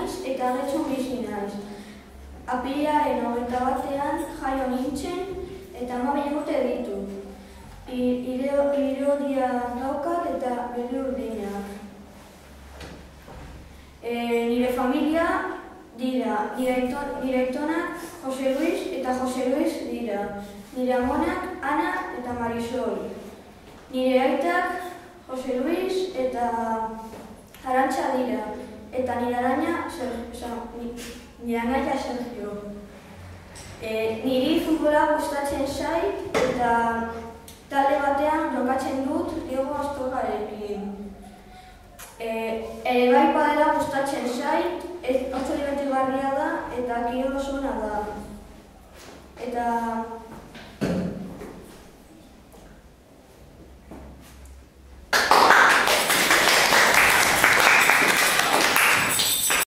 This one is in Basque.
naiz eta Getxon bizi naiz. Apirilaren 21ean jaio nintzen eta 12 urte ditut. Irodia daukat eta begi urdinak. Nire familia dira, nire aitonak Jose Luis eta Jose Luis dira. Nire amonak Ana eta Marisol. Nire aitak Jose Luis eta Arantxa dira. Eta nire anaia Sergio. Niri futbola gustatzen zait eta talde batean jokatzen dut Diego Astogarekin. Ere bai padela gustatzen zait, oso divertigarria da eta kirol oso ona da. Eta